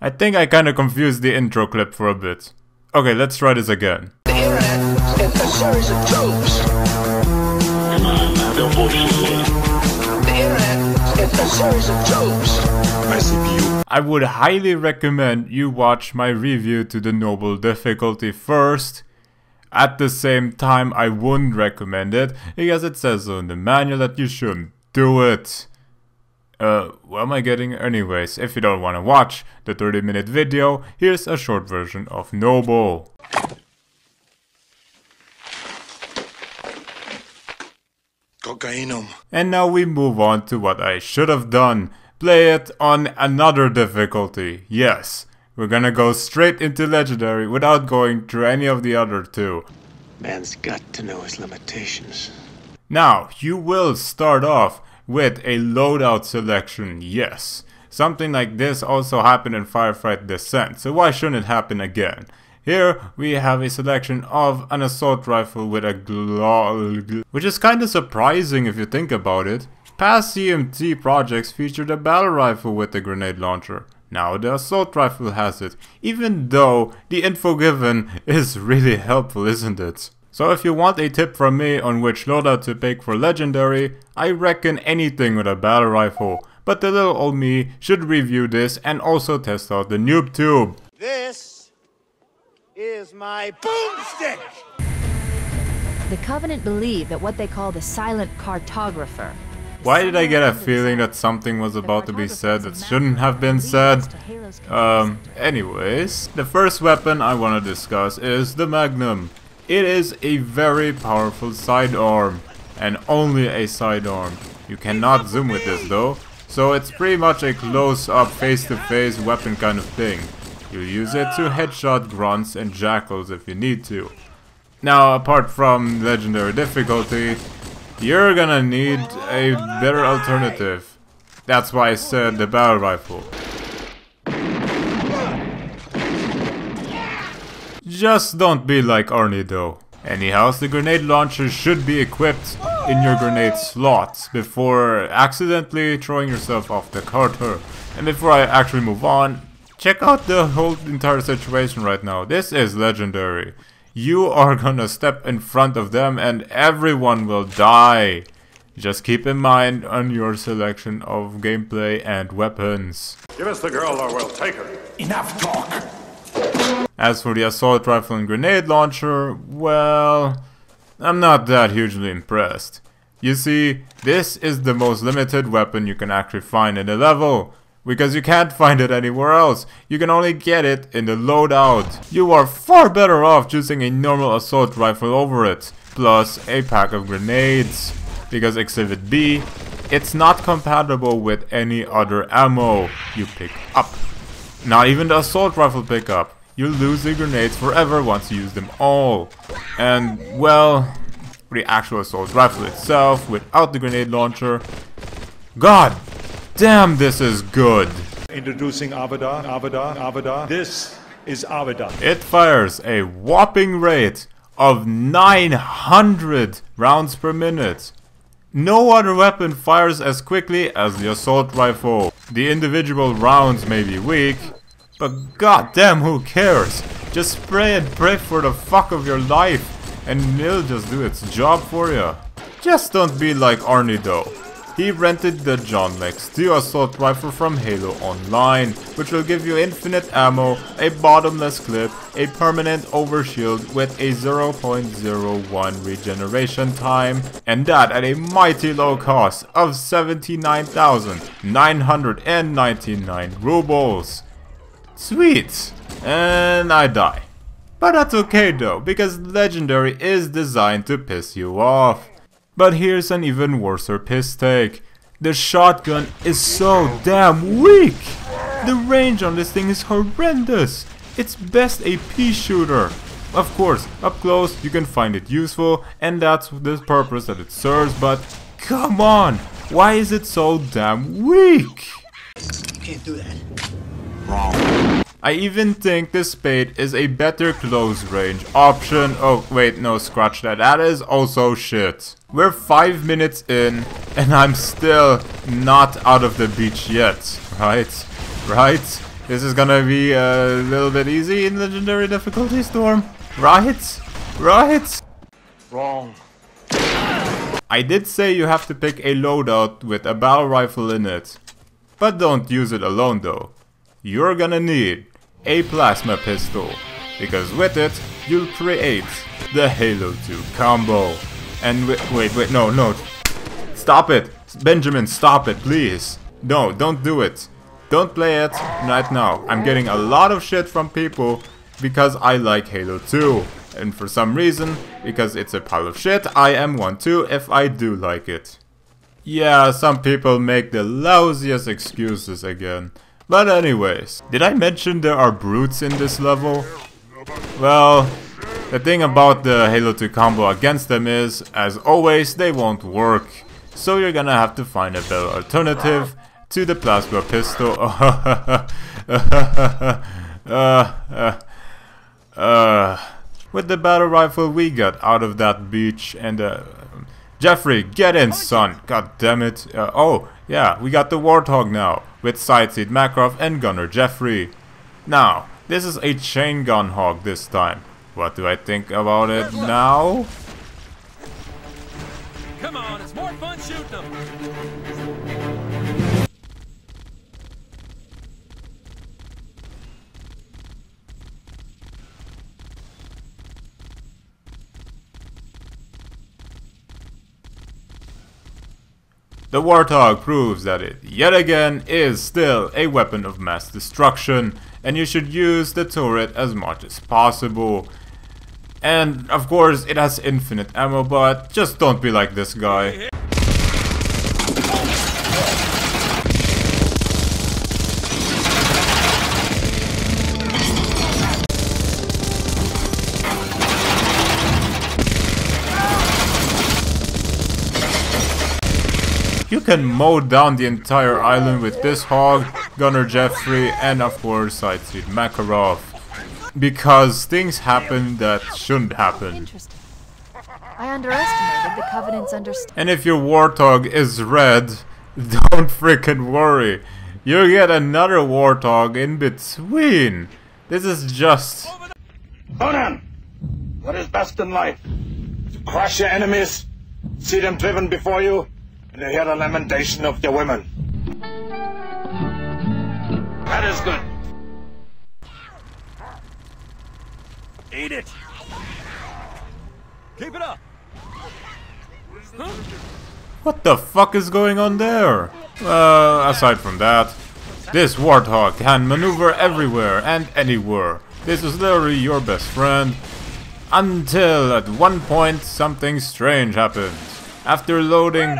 I think I kinda confused the intro clip for a bit. Okay, let's try this again. The internet is a series of tubes. The internet is a series of tubes. My CPU. I would highly recommend you watch my review to the normal difficulty first. At the same time, I wouldn't recommend it because it says so in the manual that you shouldn't do it. What am I getting? Anyways, if you don't want to watch the 30-minute video, here's a short version of Noble. Cocainum. And now we move on to what I should have done. Play it on another difficulty. Yes, we're gonna go straight into Legendary without going through any of the other two. Man's got to know his limitations. Now, you will start off with a loadout selection, yes. Something like this also happened in Firefight Descent, so why shouldn't it happen again? Here we have a selection of an assault rifle with a which is kinda surprising if you think about it. Past CMT projects featured a battle rifle with a grenade launcher. Now the assault rifle has it, even though the info given is really helpful, isn't it? So if you want a tip from me on which loadout to pick for Legendary, I reckon anything with a battle rifle. But the little old me should review this and also test out the noob tube. This is my boomstick! The Covenant believe that what they call the silent cartographer. Why did I get a feeling that something was about to be said that shouldn't have been said? Anyways, the first weapon I want to discuss is the Magnum. It is a very powerful sidearm, and only a sidearm. You cannot zoom with this though, so it's pretty much a close-up face-to-face weapon kind of thing. You'll use it to headshot grunts and jackals if you need to. Now, apart from Legendary difficulty, you're gonna need a better alternative. That's why I said the battle rifle. Just don't be like ARNIE though. Anyhow, the grenade launcher should be equipped in your grenade slots before accidentally throwing yourself off the carter. And before I actually move on, check out the whole entire situation right now. This is Legendary. You are gonna step in front of them and everyone will die. Just keep in mind on your selection of gameplay and weapons. Give us the girl or we'll take her. Enough talk. As for the assault rifle and grenade launcher, well, I'm not that hugely impressed. You see, this is the most limited weapon you can actually find in the level, because you can't find it anywhere else. You can only get it in the loadout. You are far better off choosing a normal assault rifle over it, plus a pack of grenades, because Exhibit B, it's not compatible with any other ammo you pick up. Not even the assault rifle pickup. You'll lose the grenades forever once you use them all. And, well, the actual assault rifle itself, without the grenade launcher, god damn, this is good. Introducing Avada. This is Avada. It fires a whopping rate of 900 rounds per minute. No other weapon fires as quickly as the assault rifle. The individual rounds may be weak, but goddamn, who cares? Just spray and pray for the fuck of your life, and it'll just do its job for you. Just don't be like ARNIE though. He rented the John Lex 2 assault rifle from Halo Online, which will give you infinite ammo, a bottomless clip, a permanent overshield with a 0.01 regeneration time, and that at a mighty low cost of 79,999 rubles. Sweet! And I die. But that's okay though, because Legendary is designed to piss you off. But here's an even worser piss take. The shotgun is so damn weak! The range on this thing is horrendous! It's best a pea shooter. Of course, up close you can find it useful, and that's the purpose that it serves, but come on! Why is it so damn weak? You can't do that. Wrong. I even think the Spade is a better close range option. Oh wait, no, scratch that. That is also shit. We're 5 minutes in and I'm still not out of the beach yet. Right? This is gonna be a little bit easy in Legendary difficulty storm. Right? Right? Wrong. I did say you have to pick a loadout with a battle rifle in it. But don't use it alone though. You're gonna need a plasma pistol, because with it you'll create the Halo 2 combo. And wait, no. Stop it! Benjamin, stop it, please. No, don't do it. Don't play it right now. I'm getting a lot of shit from people because I like Halo 2. And for some reason, because it's a pile of shit, I am one too if I do like it. Yeah, some people make the lousiest excuses again. But anyways, did I mention there are brutes in this level? Well, the thing about the Halo 2 combo against them is, as always, they won't work. So you're gonna have to find a better alternative to the plasma pistol. With the battle rifle we got out of that beach and Jeffrey, get in, son! God damn it! Oh, yeah, we got the Warthog now with Sightseed Makarov and Gunner Jeffrey. Now, this is a chain gun hog this time. What do I think about it now? Come on, it's more fun shooting them. The Warthog proves that it, yet again, is still a weapon of mass destruction, and you should use the turret as much as possible. And, of course, it has infinite ammo, but just don't be like this guy. You can mow down the entire island with this hog, Gunner Jeffrey, and of course Sightseed Makarov. Because things happen that shouldn't happen. Interesting. I underestimated the Covenant's understanding. And if your Warthog is red, don't freaking worry. You'll get another Warthog in between. This is just... Conan! What is best in life? To crush your enemies, see them driven before you, and to hear the lamentation of their women. That is good. Eat it! Keep it up! Huh? What the fuck is going on there? Aside from that, this Warthog can maneuver everywhere and anywhere. This is literally your best friend. Until at one point something strange happened. After loading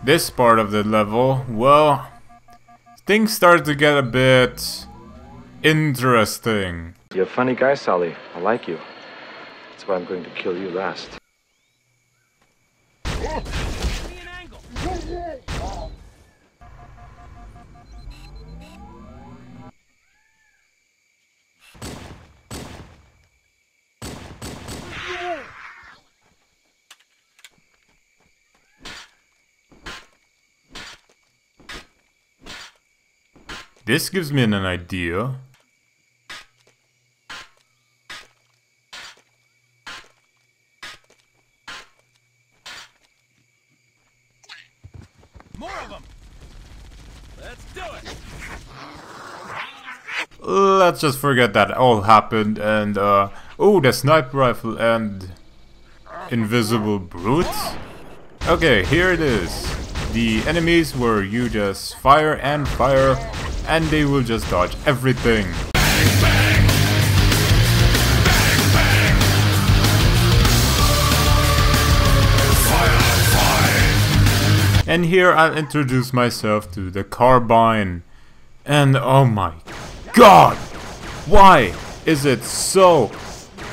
this part of the level, well, things start to get a bit interesting. You're a funny guy, Sully. I like you. That's why I'm going to kill you last. This gives me an idea. More of them! Let's do it! Let's just forget that all happened and oh, the sniper rifle and invisible brutes. Okay, here it is. The enemies where you just fire and they will just dodge everything. And here I'll introduce myself to the carbine. And oh my god! Why is it so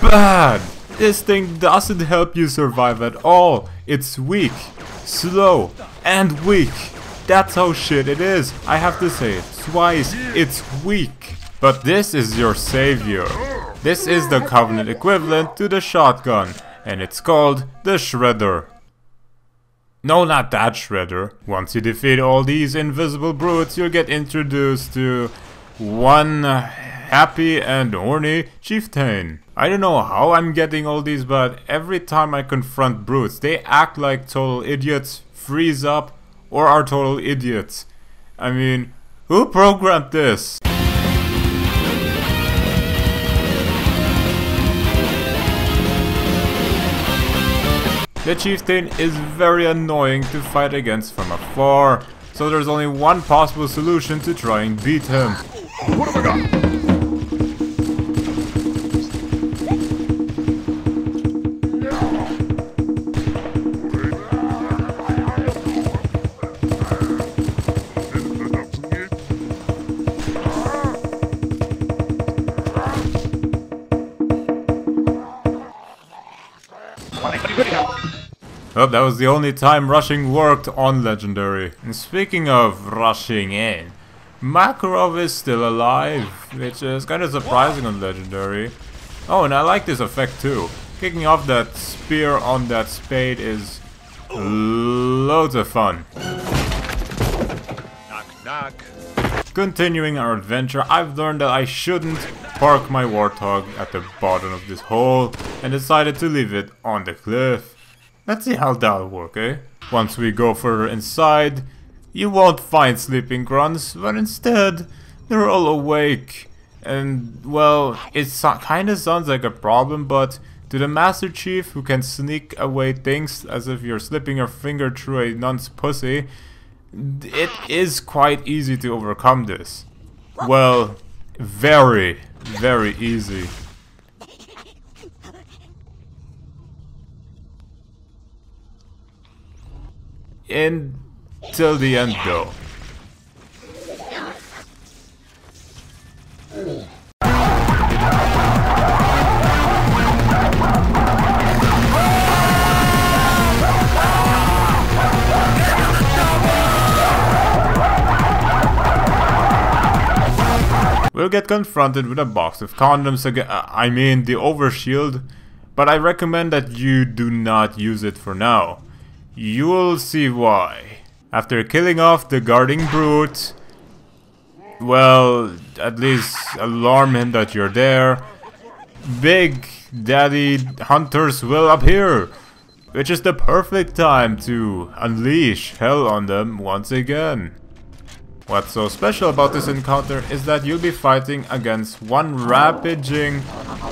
bad? This thing doesn't help you survive at all. It's weak, slow, and weak. That's how shit it is. I have to say it twice. It's weak. But this is your savior. This is the Covenant equivalent to the shotgun. And it's called the Shredder. No, not that Shredder. Once you defeat all these invisible brutes, you'll get introduced to one happy and horny chieftain. I don't know how I'm getting all these, but every time I confront brutes, they act like total idiots, freeze up, or are total idiots. I mean, who programmed this? The chieftain is very annoying to fight against from afar, so there's only one possible solution to try and beat him. What have I got? Oh, that was the only time rushing worked on Legendary. And speaking of rushing in, Makarov is still alive, which is kind of surprising on Legendary. Oh, and I like this effect too. Kicking off that spear on that spade is loads of fun. Knock, knock. Continuing our adventure, I've learned that I shouldn't park my Warthog at the bottom of this hole and decided to leave it on the cliff. Let's see how that'll work, eh? Once we go further inside, you won't find sleeping grunts, but instead, they're all awake. And, well, it kinda sounds like a problem, but to the Master Chief who can sneak away things as if you're slipping your finger through a nun's pussy, it is quite easy to overcome this. Well, very, very easy. Until the end though. We'll get confronted with a box of condoms again, I mean the overshield, but I recommend that you do not use it for now. You'll see why. After killing off the guarding brute, well, at least alarm him that you're there, Big Daddy Hunters will appear, which is the perfect time to unleash hell on them once again. What's so special about this encounter is that you'll be fighting against one rapaging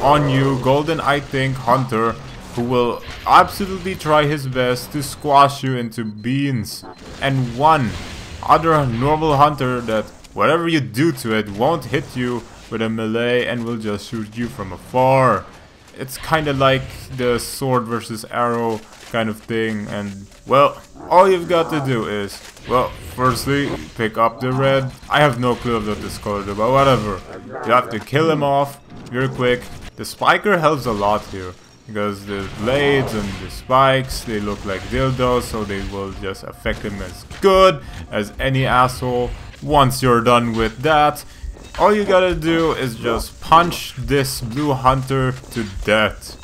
on you golden I think hunter who will absolutely try his best to squash you into beans, and one other normal hunter that whatever you do to it won't hit you with a melee and will just shoot you from afar. It's kinda like the sword versus arrow kind of thing, and well, all you've got to do is, well, firstly, pick up the red. I have no clue what this color is, but whatever. You have to kill him off real quick. The spiker helps a lot here, because the blades and the spikes, they look like dildos, so they will just affect him as good as any asshole. Once you're done with that, all you gotta do is just punch this blue hunter to death.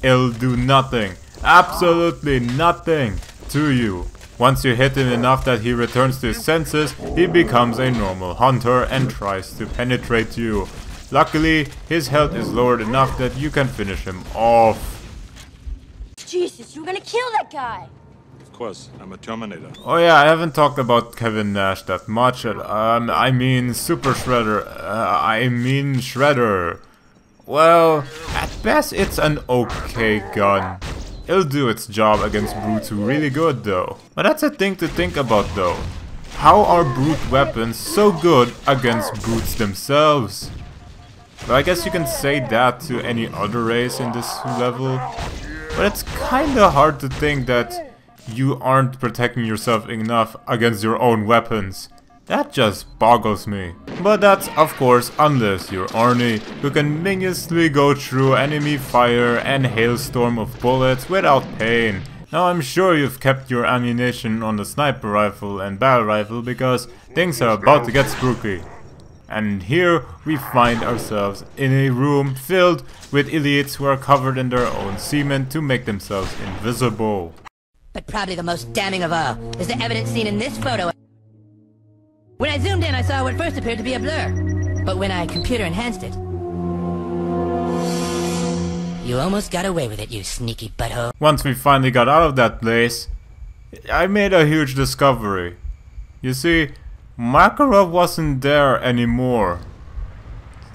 It'll do nothing, absolutely nothing to you. Once you hit him enough that he returns to his senses, he becomes a normal hunter and tries to penetrate you. Luckily, his health is lowered enough that you can finish him off. Jesus, you were gonna kill that guy! Of course, I'm a Terminator. Oh yeah, I haven't talked about Kevin Nash that much. I mean Super Shredder. I mean Shredder. Well, at best it's an okay gun. It'll do its job against brutes really good though. But that's a thing to think about though. How are brute weapons so good against brutes themselves? Well, I guess you can say that to any other race in this level. But it's kinda hard to think that you aren't protecting yourself enough against your own weapons. That just boggles me. But that's of course unless you're ARNIE, who can minutely go through enemy fire and hailstorm of bullets without pain. Now I'm sure you've kept your ammunition on the sniper rifle and battle rifle because things are about to get spooky. And here we find ourselves in a room filled with elites who are covered in their own semen to make themselves invisible. But probably the most damning of all is the evidence seen in this photo. When I zoomed in, I saw what first appeared to be a blur. But when I computer enhanced it, you almost got away with it, you sneaky butthole. Once we finally got out of that place, I made a huge discovery. You see, Makarov wasn't there anymore.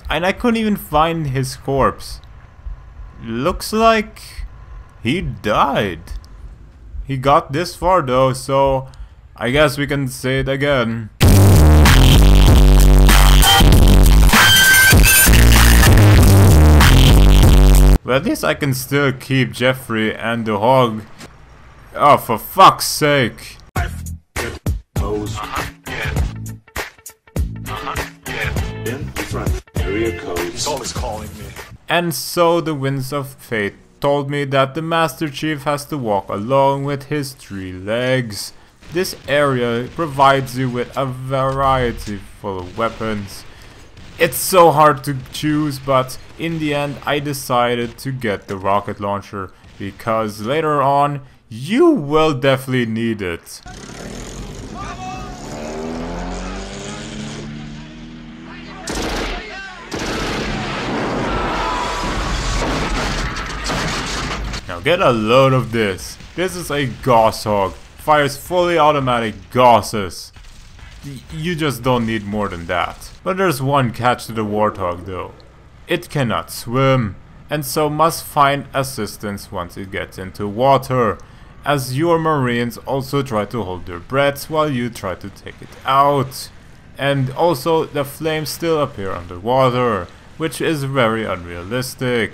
And I couldn't even find his corpse. Looks like he died. He got this far though, so I guess we can say it again. But at least I can still keep Jeffrey and the hog. Oh, for fuck's sake. Pose. In front. Area codes. He's always calling me. And so the winds of fate told me that the Master Chief has to walk along with his 3 legs. This area provides you with a variety full of weapons. It's so hard to choose, but in the end I decided to get the rocket launcher because later on you will definitely need it. Now get a load of this. This is a Gauss Hog. Fires fully automatic Gausses. You just don't need more than that. But there's one catch to the Warthog though. It cannot swim, and so must find assistance once it gets into water, as your Marines also try to hold their breaths while you try to take it out. And also the flames still appear underwater, which is very unrealistic.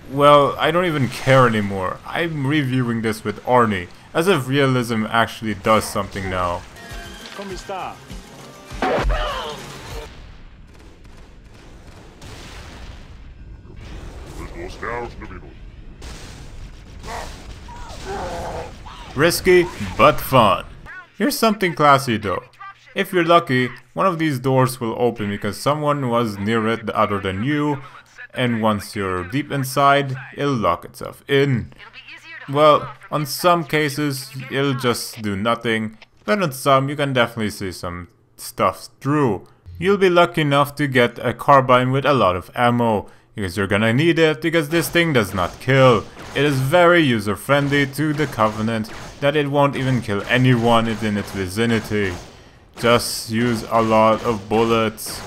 Well, I don't even care anymore. I'm reviewing this with ARNIE, as if realism actually does something now. Come sta? Risky, but fun. Here's something classy though. If you're lucky, one of these doors will open because someone was near it other than you, and once you're deep inside, it'll lock itself in. Well, on some cases, it'll just do nothing, but on some, you can definitely see some stuff through. You'll be lucky enough to get a carbine with a lot of ammo, because you're gonna need it, because this thing does not kill. It is very user-friendly to the Covenant, that it won't even kill anyone in its vicinity. Just use a lot of bullets.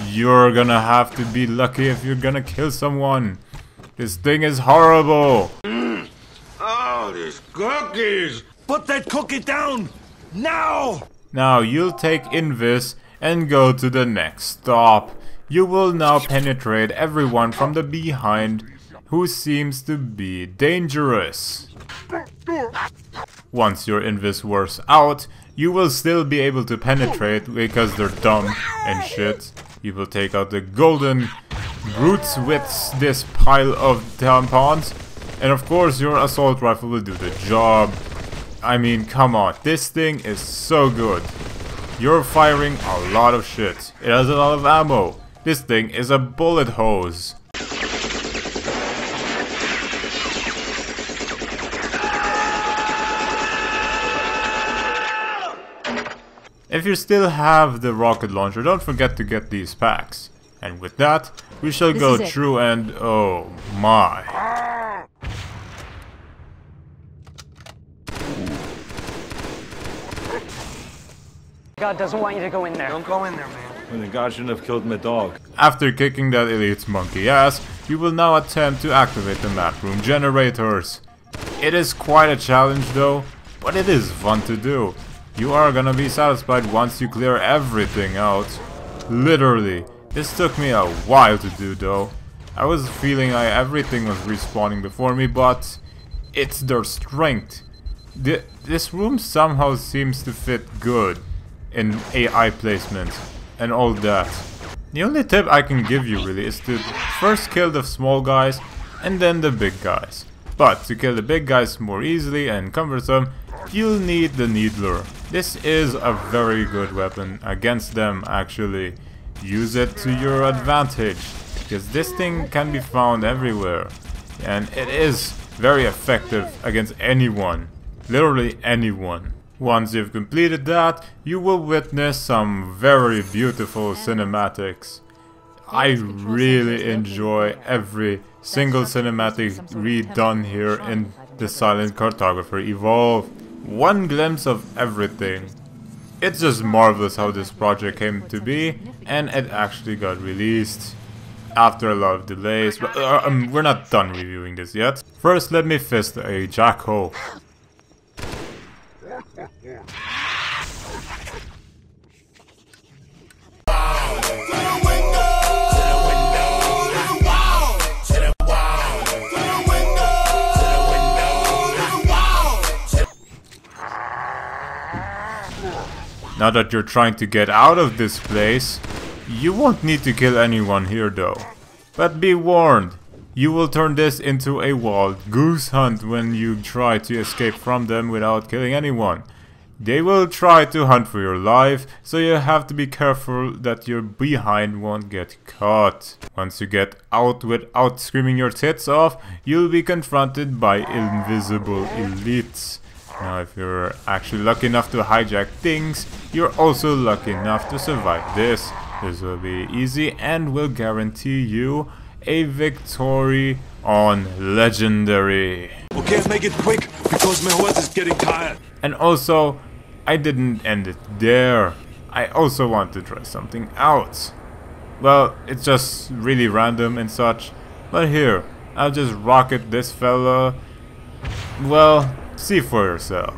You're gonna have to be lucky if you're gonna kill someone. This thing is horrible. Oh, these cookies! Put that cookie down! Now! Now you'll take Invis and go to the next stop. You will now penetrate everyone from the behind who seems to be dangerous. Once your Invis wears out, you will still be able to penetrate because they're dumb and shit. You will take out the golden brutes with this pile of tampons, and of course your assault rifle will do the job. I mean, come on, this thing is so good. You're firing a lot of shit. It has a lot of ammo. This thing is a bullet hose. If you still have the rocket launcher, don't forget to get these packs. And with that, we shall go through and oh my. God doesn't want you to go in there. Don't go in there, man. Well, then God shouldn't have killed my dog. After kicking that elite's monkey ass, you will now attempt to activate the map room generators. It is quite a challenge though, but it is fun to do. You are gonna be satisfied once you clear everything out. Literally. This took me a while to do though. I was feeling like everything was respawning before me, but it's their strength. This room somehow seems to fit good in AI placement and all that. The only tip I can give you really is to first kill the small guys and then the big guys. But to kill the big guys more easily and cumbersome, you'll need the Needler. This is a very good weapon against them actually. Use it to your advantage, because this thing can be found everywhere. And it is very effective against anyone. Literally anyone. Once you've completed that, you will witness some very beautiful cinematics. I really enjoy every single cinematic redone here in the Silent Cartographer Evolve. One glimpse of everything. It's just marvelous how this project came to be, and it actually got released after a lot of delays. But we're not done reviewing this yet. First, let me fist a jackhole. Now that you're trying to get out of this place, you won't need to kill anyone here though. But be warned, you will turn this into a wild goose hunt when you try to escape from them without killing anyone. They will try to hunt for your life, so you have to be careful that your behind won't get caught. Once you get out without screaming your tits off, you'll be confronted by invisible elites. Now if you're actually lucky enough to hijack things, you're also lucky enough to survive this. This will be easy and will guarantee you a victory on Legendary. Okay, make it quick, because my horse is getting tired. And also, I didn't end it there. I also want to try something out. Well, it's just really random and such. But here, I'll just rocket this fella. Well, see for yourself.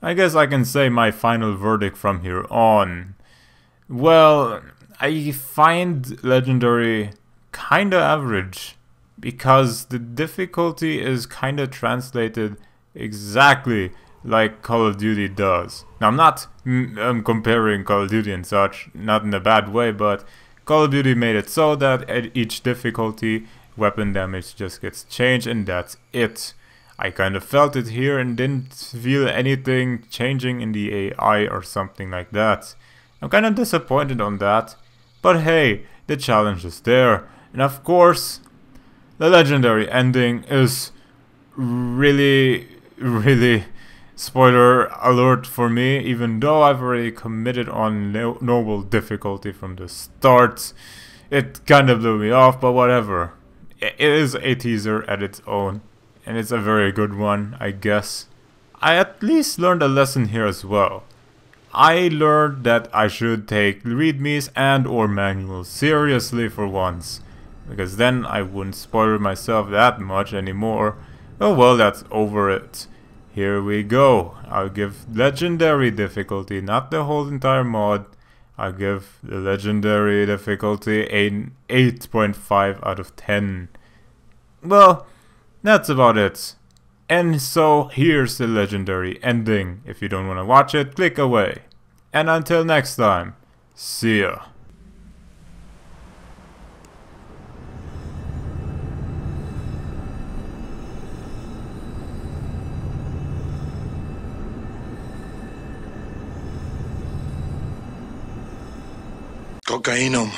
I guess I can say my final verdict from here on. Well, I find Legendary kinda average, because the difficulty is kinda translated exactly like Call of Duty does. Now I'm not comparing Call of Duty and such, not in a bad way, but Call of Duty made it so that at each difficulty weapon damage just gets changed and that's it. I kind of felt it here and didn't feel anything changing in the AI or something like that. I'm kind of disappointed on that, but hey, the challenge is there. And of course, the Legendary ending is really spoiler alert for me, even though I've already committed on normal difficulty from the start. It kind of blew me off, but whatever. It is a teaser at its own. And it's a very good one, I guess. I at least learned a lesson here as well. I learned that I should take readmes and or manuals seriously for once. Because then I wouldn't spoil myself that much anymore. Oh well, that's over it. Here we go. I'll give Legendary difficulty, not the whole entire mod. I'll give the Legendary difficulty an 8.5 out of 10. Well, that's about it. And so here's the Legendary ending. If you don't want to watch it, click away. And until next time, see ya. Cocainum.